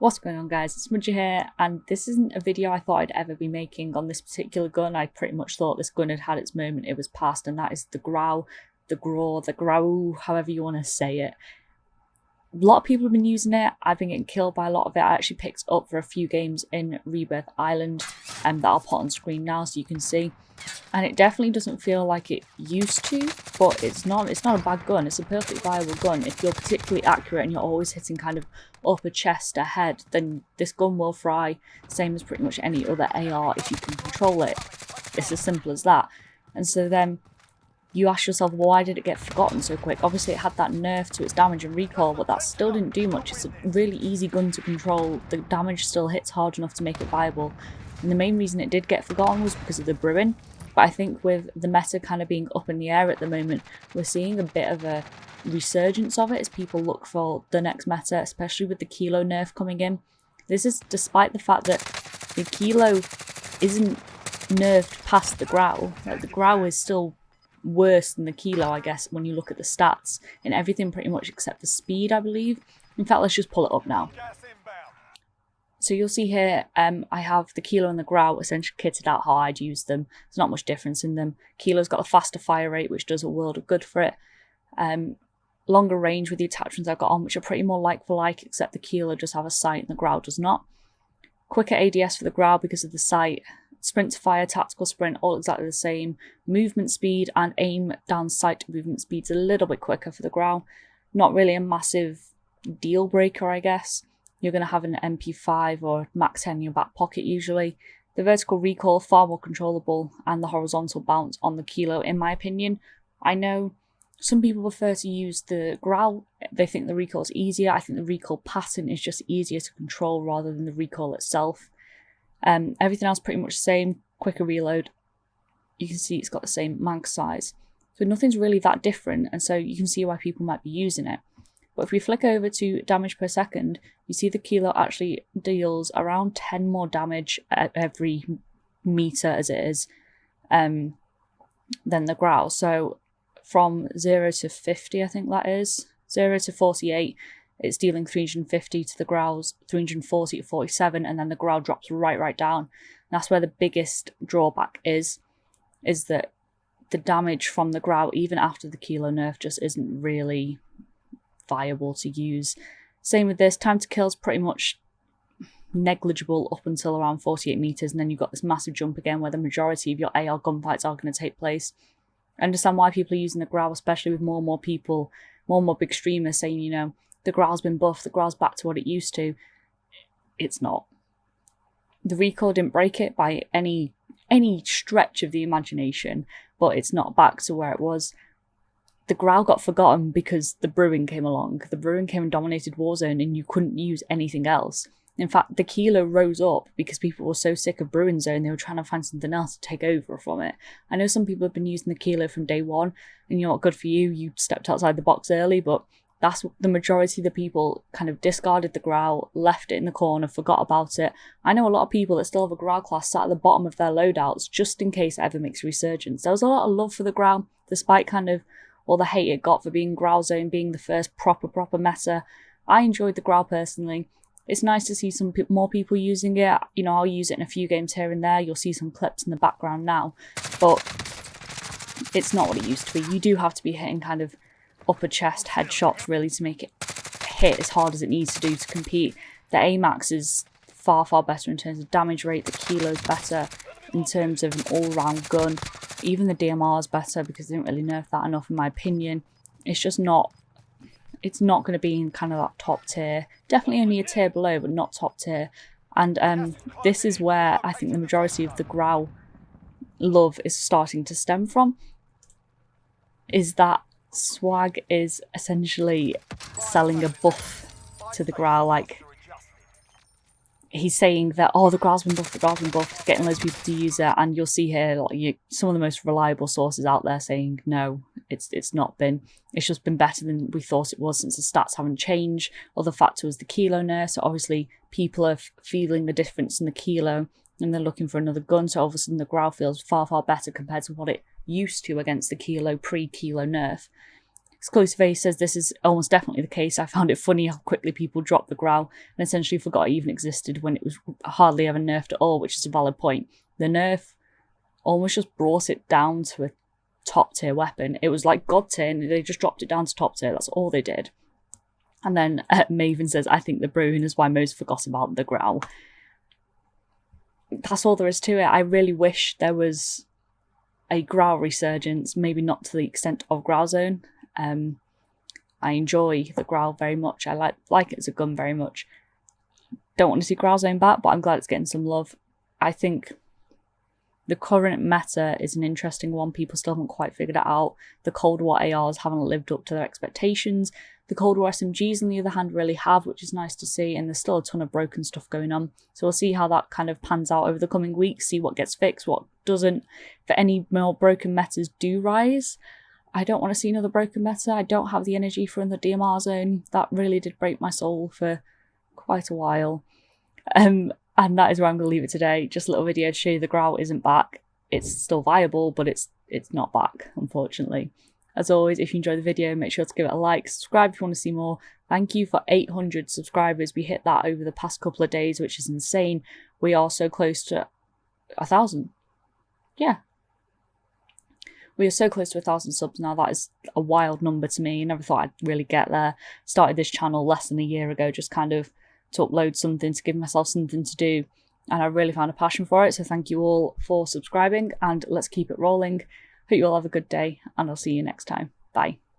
What's going on, guys? It's Smudger here, and this isn't a video I thought I'd ever be making on this particular gun. I pretty much thought this gun had had its moment, it was past, and that is the Grau, the Grau, however you want to say it. A lot of people have been using it. I've been getting killed by a lot of it. I actually picked up for a few games in Rebirth Island that I'll put on screen now so you can see. And it definitely doesn't feel like it used to, but it's not a bad gun. It's a perfectly viable gun. If you're particularly accurate and you're always hitting kind of upper chest ahead, then this gun will fry, same as pretty much any other AR if you can control it. It's as simple as that. And so then you ask yourself, well, why did it get forgotten so quick? Obviously it had that nerf to its damage and recoil, but that still didn't do much. It's a really easy gun to control. The damage still hits hard enough to make it viable. And the main reason it did get forgotten was because of the brewing. But I think with the meta kind of being up in the air at the moment, we're seeing a bit of a resurgence of it as people look for the next meta, especially with the kilo nerf coming in. This is despite the fact that the kilo isn't nerfed past the Grau. Like, the Grau is still worse than the kilo, I guess, when you look at the stats and everything pretty much except the speed, I believe. In fact, let's just pull it up now. So you'll see here, I have the kilo and the Grau essentially kitted out how I'd use them. There's not much difference in them. Kilo's got a faster fire rate, which does a world of good for it. Longer range with the attachments I've got on, which are pretty more like for like, except the kilo does have a sight and the Grau does not. Quicker ADS for the Grau because of the sight. Sprint to fire, tactical sprint, all exactly the same. Movement speed and aim down sight movement speed's a little bit quicker for the Grau. Not really a massive deal breaker, I guess. You're going to have an MP5 or Max 10 in your back pocket usually. The vertical recoil, far more controllable, and the horizontal bounce on the kilo, in my opinion. I know some people prefer to use the Grau. They think the recoil is easier. I think the recoil pattern is just easier to control rather than the recoil itself. Everything else pretty much the same. Quicker reload. You can see it's got the same mag size. So nothing's really that different, and so you can see why people might be using it. But if we flick over to damage per second, you see the kilo actually deals around 10 more damage at every meter as it is than the Grau. So from 0 to 50, I think that is, 0 to 48, it's dealing 350 to the Grau's 340 to 47, and then the Grau drops right down. And that's where the biggest drawback is that the damage from the Grau, even after the kilo nerf, just isn't really viable to use. Same with this, time to kill is pretty much negligible up until around 48 meters, and then you've got this massive jump again where the majority of your AR gunfights are going to take place. I understand why people are using the Grau, especially with more and more people, more and more big streamers saying, you know, the Grau's been buffed, the Grau's back to what it used to. It's not. The recoil didn't break it by any stretch of the imagination, but it's not back to where it was. The Grau got forgotten because the brewing came along. The brewing came and dominated Warzone, and you couldn't use anything else. In fact, the kilo rose up because people were so sick of brewing zone, they were trying to find something else to take over from it. I know some people have been using the kilo from day one, and you know what, good for you, you stepped outside the box early, but that's the majority of the people kind of discarded the Grau, left it in the corner, forgot about it. I know a lot of people that still have a Grau class sat at the bottom of their loadouts just in case it ever makes a resurgence. There was a lot of love for the Grau, despite kind of all the hate it got for being GRAUZONE, being the first proper meta. I enjoyed the Grau personally. It's nice to see some more people using it. You know, I'll use it in a few games here and there. You'll see some clips in the background now, but it's not what it used to be. You do have to be hitting kind of upper chest headshots really to make it hit as hard as it needs to do to compete. The AMAX is far better in terms of damage rate. The kilo's better in terms of an all-round gun. Even the DMR is better because they didn't really nerf that enough, in my opinion. It's just not, it's not going to be in kind of that top tier. Definitely only a tier below, but not top tier. And this is where I think the majority of the Grau love is starting to stem from. Is that Swag is essentially selling a buff to the Grau. Like, he's saying that, oh, the Grau's been buffed, getting loads of people to use it, and you'll see here like some of the most reliable sources out there saying no, it's not been. It's just been better than we thought it was since the stats haven't changed. Other factor was the kilo nerf, so obviously people are feeling the difference in the kilo and they're looking for another gun, so all of a sudden the Grau feels far better compared to what it used to against the kilo pre-kilo nerf. Exclusive A says this is almost definitely the case. I found it funny how quickly people dropped the Grau and essentially forgot it even existed when it was hardly ever nerfed at all, which is a valid point. The nerf almost just brought it down to a top tier weapon. It was like god tier and they just dropped it down to top tier. That's all they did. And then Maven says, I think the brewing is why most forgot about the Grau. That's all there is to it. I really wish there was a Grau resurgence, maybe not to the extent of GRAUZONE. I enjoy the Grau very much. I like it as a gun very much. Don't want to see GRAUZONE back, but I'm glad it's getting some love. I think the current meta is an interesting one. People still haven't quite figured it out. The Cold War ARs haven't lived up to their expectations. The Cold War SMGs, on the other hand, really have, which is nice to see. And there's still a ton of broken stuff going on. So we'll see how that kind of pans out over the coming weeks, see what gets fixed, what doesn't. If any more broken metas do rise, I don't want to see another broken meta. I don't have the energy for the DMR zone. That really did break my soul for quite a while. And that is where I'm going to leave it today. Just a little video to show you the Grau isn't back. It's still viable, but it's not back, unfortunately. As always, if you enjoyed the video, make sure to give it a like, subscribe if you want to see more. Thank you for 800 subscribers. We hit that over the past couple of days, which is insane. We are so close to 1,000. Yeah. We are so close to 1,000 subs now. That is a wild number to me. I never thought I'd really get there. Started this channel less than a year ago, just kind of to upload something, to give myself something to do. And I really found a passion for it. So thank you all for subscribing and let's keep it rolling. Hope you all have a good day and I'll see you next time. Bye.